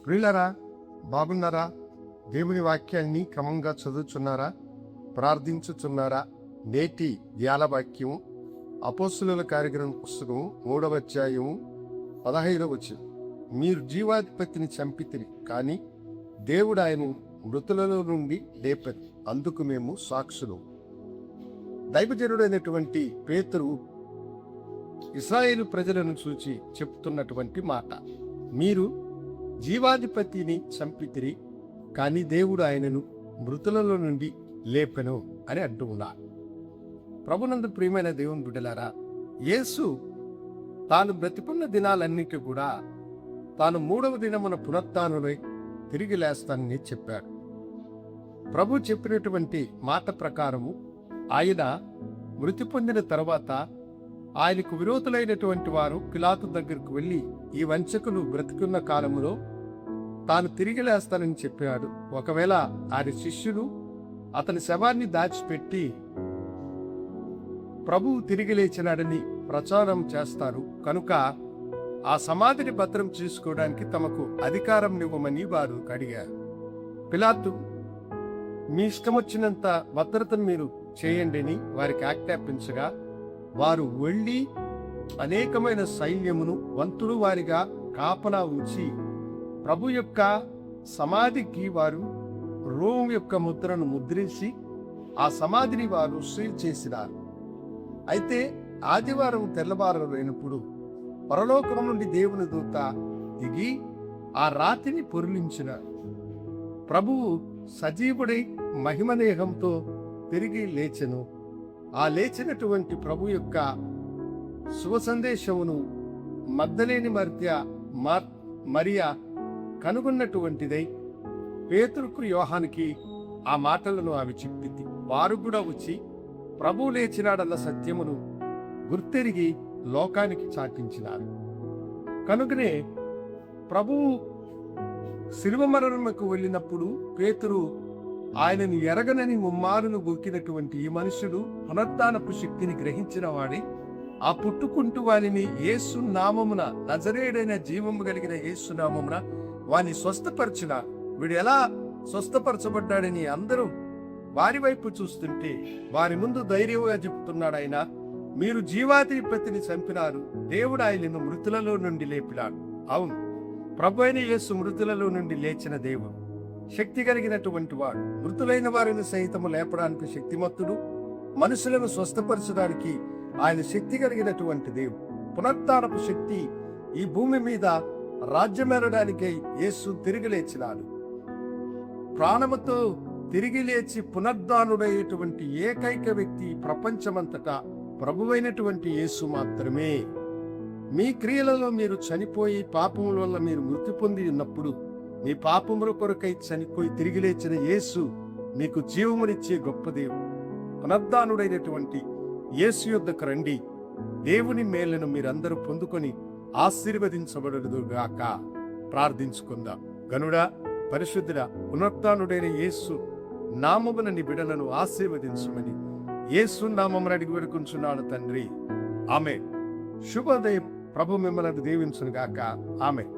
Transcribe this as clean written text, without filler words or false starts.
ప్రియులరా, బాగున్నారా? దేవుని వాక్యాన్ని క్రమంగా చదువుచున్నారా? ప్రార్థించుచున్నారా? నేటి ధ్యాన వాక్యం అపోస్తుల కార్యక్రమం పుస్తకం 3వ అధ్యాయం 15వ వచనం. మీరు జీవాధిపతిని చంపితిరి, కానీ దేవుడు ఆయన మృతులలో నుండి లేపను, అందుకు మేము సాక్షులు. దైవజనుడైనటువంటి పేతురు ఇశ్రాయేలు ప్రజలను చూచి చెప్తున్నటువంటి మాట, మీరు జీవాధిపతిని చంపితిరి, కానీ దేవుడు ఆయనను మృతులలో నుండి లేపెను అని అంటూ ఉన్నారు. ప్రభునందు ప్రియమైన దేవుని బిడ్డలారా, యేసు తాను బ్రతికున్న దినాలన్నిటి కూడా తాను 3వ దినమున పునరుత్థానుడై తిరిగి లేస్తానని చెప్పాడు. ప్రభు చెప్పినటువంటి మాట ప్రకారము ఆయన మృతి పొందిన తర్వాత ఆయనకు విరోధులైనటువంటి వారు పిలాతు దగ్గరకు వెళ్ళి, ఈ వంచకులు బ్రతికున్న కాలములో తాను తిరిగి లేస్తానని చెప్పాడు. ఒకవేళ ఆయన శిష్యులు అతని శవాన్ని దాచిపెట్టి ప్రభువు తిరిగి లేచినాడని ప్రచారం చేస్తారు కనుక ఆ సమాధిని భద్రం చేసుకోవడానికి తమకు అధికారం ఇవ్వమని వారు అడిగారు. పిలాతు, మీ ఇష్టం వచ్చినంత భద్రతను మీరు చేయండి అని వారికి ఆజ్ఞాపించగా, వారు వెళ్ళి అనేకమైన సైన్యమును వంతులు వారిగా కాపలా ఉంచి ప్రభు యొక్క సమాధికి వారు రోమ్ యొక్క ముద్రను ముద్రించి ఆ సమాధిని వారు సీల్ చేసినారు. అయితే ఆదివారం తెల్లవారలేనప్పుడు పరలోకం నుండి దేవుని దూత దిగి ఆ రాతిని పొర్లించినాడు. ప్రభువు సజీవుడై మహిమదేహంతో తిరిగి లేచెను. ఆ లేచినటువంటి ప్రభు యొక్క శుభ సందేశమును మగ్దలేని మరియా కనుగొన్నటువంటిదై పేతురుకు యోహానికి ఆ మాటలను ఆమె చెప్పింది. వారు కూడా వచ్చి ప్రభు లేచినాడన్న సత్యమును గుర్తెరిగి లోకానికి చాటించినారు. కనుకనే ప్రభువు శిలువ మరణముకు వెళ్ళినప్పుడు పేతురు ఆయనను ఎరగనని ముమ్మారును గొక్కినటువంటి ఈ మనుషుడు పునరుత్థానపు శక్తిని గ్రహించిన వాడి ఆ పుట్టుకుంటూ వారిని యేసు నామమున, నజరేయుడైన జీవము కలిగిన యేసు నామమున వాని స్వస్థపరచిన. వీడు ఎలా స్వస్థపరచబడ్డాడని అందరూ వారి వైపు చూస్తుంటే వారి ముందు ధైర్యంగా చెప్తున్నాడు ఆయన, మీరు జీవాధిపతిని చంపినారు, దేవుడు ఆయనను మృతులలో నుండి లేపినాడు. అవును, ప్రభు అయిన యేసు మృతులలో నుండి లేచిన దేవుడు, శక్తి కలిగినటువంటి వాడు. మృతులైన వారిని సైతము లేపడానికి శక్తిమంతుడు, మనుషులను స్వస్థపరచడానికి ఆయన శక్తి కలిగినటువంటి దేవుడు. పునరుత్థానపు శక్తి ఈ భూమి మీద రాజ్యమేరడానికై యేసు తిరిగి లేచినాడు. ప్రాణముతో తిరిగి లేచి పునరుద్ధానుడైనటువంటి ఏకైక వ్యక్తి ప్రపంచమంతటా ప్రభువైనటువంటి యేసు మాత్రమే. మీ క్రియలలో మీరు చనిపోయి పాపముల వల్ల మీరు మృతి పొంది ఉన్నప్పుడు, మీ పాపముల కొరకై చనిపోయి తిరిగి లేచిన యేసు మీకు జీవమునిచ్చే గొప్ప దేవుడు. పునరుద్ధానుడైనటువంటి యేసు యొద్దకు రండి. దేవుని మేలును మీరందరూ పొందుకొని ఆశీర్వదించబడుదుగాక. ప్రార్థించుకుందాం. గనుడా, పరిశుద్ధుడా, పునరుత్థానుడైన యేసు నామమున నీ బిడ్డలను ఆశీర్వదించమని యేసు నామమున అడిగి వేడుకొంచున్నాను తండ్రి. ఆమేన్. శుభోదయం. ప్రభు మిమ్మల్ని దీవించును గాక. ఆమేన్.